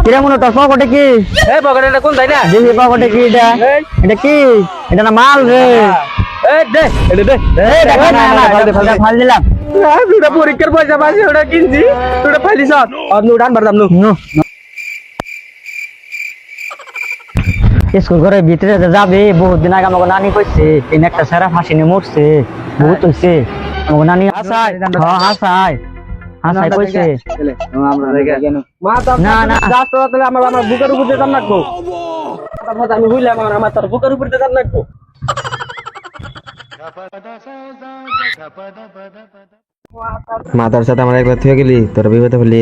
কিরে মনে তোর পকেটে কি? এই পকেটে এটা কোন তাই না? দেখি পকেটে কি এটা? এটা কি? এটা না মাল রে। এই দে এটা দে। এই দেখো না না ফাল দিলাম। দুটা পরীক্ষার পয়সা পাইছি ওটা কিনছি ওটা ফাইলিস আর নু ডান বারদাম নু নো স্কুল ঘরে ভিতরে যাবে বহুত দিন আগে আমাকে নানি কইছে এই একটা সারা ফাঁসি নিয়ে মরছে বহুত হইছে আমাকে নানি হাসাই হাসাই হাসাই কইছে না না তাহলে আমার আমার বুকের উপর দিয়ে দাম রাখবো আমি বুঝলাম আমার তোর বুকের উপর দিয়ে দাম রাখবো মাতার সাথে আমার একবার থেকে গেলি তোর বিপদে ফেলি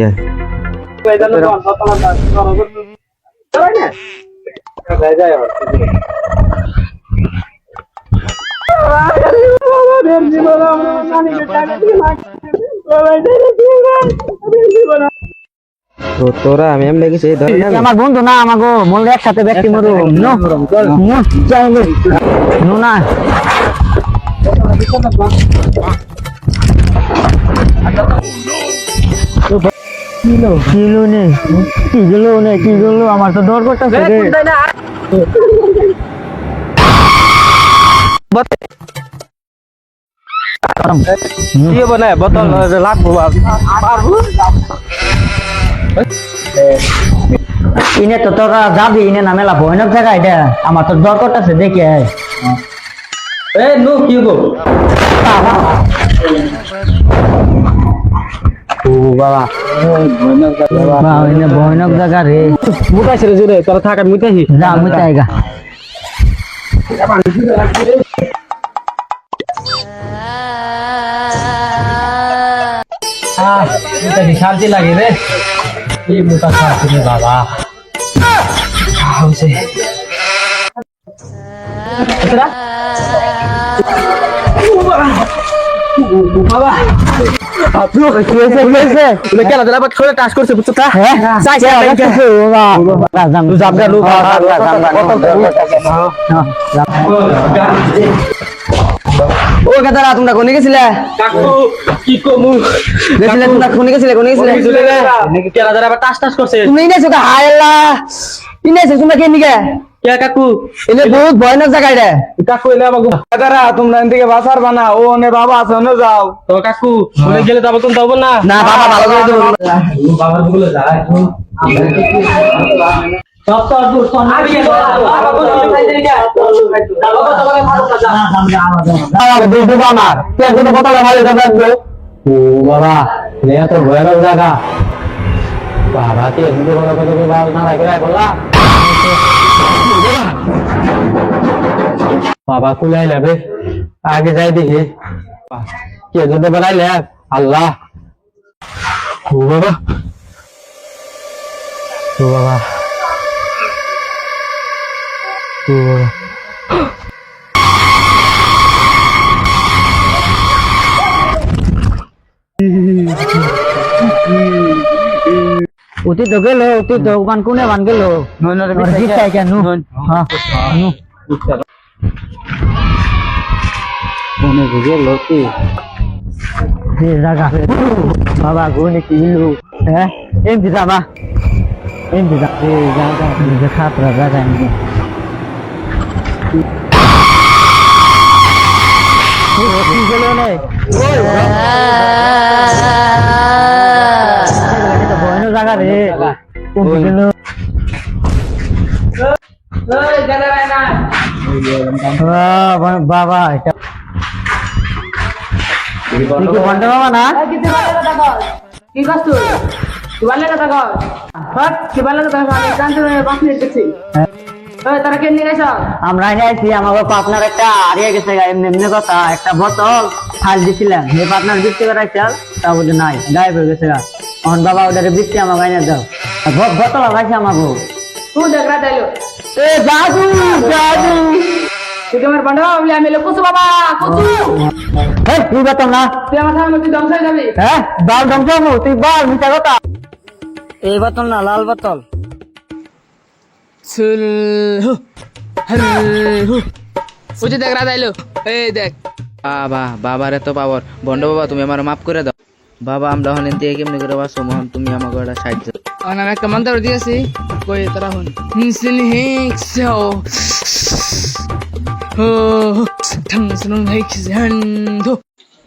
তোরা আমি এমনি গেছি আমার বন্ধু না আমাগো মনে একসাথে ব্যক্তি মরু নো না কিলো নে কি গেলো আমার তো ডর করতেছে রে কি বলে বোতল লাগবো ইনে তো তোরা যাবি ইনে না মেলা ভয়ানক জায়গা এটা আমার তো ডর করতেছে দেখে এই নো কি গো ও বাবা ভয়ানক জায়গা রে মুতাইছে রে জুরে তোরা থাক আমি মুতাইছি যা মুতাইগা শান্তি লাগে রে কি মুতা শান্তি রে বাবা হইছে বাবা আপনি কি হয়েছে কেন দিলা বাট খোলে টাচ করছে বুঝছো তা হ্যাঁ চাইছে বাবা জামগা লু ও কাদারা তোমরা কোনে গেছিলে কাকু কি কমু গেছিলে তোমরা কোনে গেছিলে নাকি কেন দিলা বাট টাচ টাচ করছে তুমি ইনেছো কা হায় আল্লাহ ইনেছো তোমরা কে নিগে কে কাকু এনে বহুত ভয়ানক জায়গা এটা কাকু এলে আমাকে দাদা তোমরা এদিকে বাসার বানা ও নে বাবা আছে নে যাও তো কাকু শুনে গেলে যাবো তুমি যাবো না না বাবা ভালো করে দেবো বাবার গুলো যায় সব তো দূর সোনারি বাবা বলো খাইতে কে বাবা তোমারে ভালো কাজা বাবা দুটো আমার কে দুটো বোতলে ভালো যাবে ও বাবা নেয়া তো ভয়ানক জায়গা বাবা কে দুটো বোতলে ভালো না লাগে বলা বাবা কুলাই যাবে আগে যাই দেখি কে যদি বেড়াইলে আল্লাহ ও বাবা ও বাবা ও বাবা উতি তো গেল উতি তো বান কোনে বান গেল ননরে বিছাই কেন হ্যাঁ নু কোনে গেল কি এই জায়গা বাবা কোনে কি হলো হ্যাঁ এমনি যাবা এমনি যা এই জায়গা যে খাতরা জায়গা এমনি কি গেল নাই ভয়ানক জায়গা রে কোন গেল বাবা এটা বন্ধ বাবা না কি করছ তুই বললে কথা কর হট কি বললে কথা আমি জানতে বাস নিয়ে দেখছি ওই তারা কেন নিয়ে গেছ আমরা আইছি আমার পার্টনার একটা হারিয়ে গেছে এমনি এমনি কথা একটা বোতল ফাল দিছিলাম যে পার্টনার বিক্রি করাইছে তা বলে নাই গায়েব হয়ে গেছে আমার বাবা ওটারে বৃষ্টি আমার গাইনা দাও বোতল লাগাইছে আমাকে তুই দেখ রাত আইলো এ জাদু জাদু তুই আমার বন্ধ বলে আমি লোক কুসু বাবা কুসু এই তুই বোতল না তুই আমার সামনে তুই ধ্বংস হয়ে যাবি হ্যাঁ বাল ধ্বংস তুই বাল মিথ্যা কথা এই বোতল না লাল বোতল ওই যে দেখ রাত আইলো এই দেখ বাবা বাবার এত পাওয়ার বন্ড বাবা তুমি আমার মাফ করে দাও বাবা আমরা হলেন দিয়ে কেমনি করে বাসো মোহন তুমি আমাকে একটা সাহায্য আমি একটা মন্ত্র দিয়েছি কই তারা হন হিংসিন হিংসেও ও ঠংসন হিংসেন ধো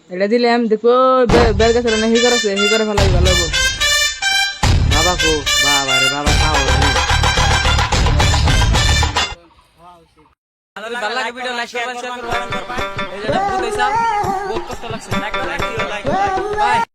এটা দিলাম দেখো বের গাছের না হি করে ফেলাই ভালো হবো বাবা কো বাবা রে বাবা খাও ভালো লাগে ভিডিও লাইক শেয়ার করবেন এই যে ভূত হইছা বহুত কষ্ট লাগছে লাইক দিও লাইক বাই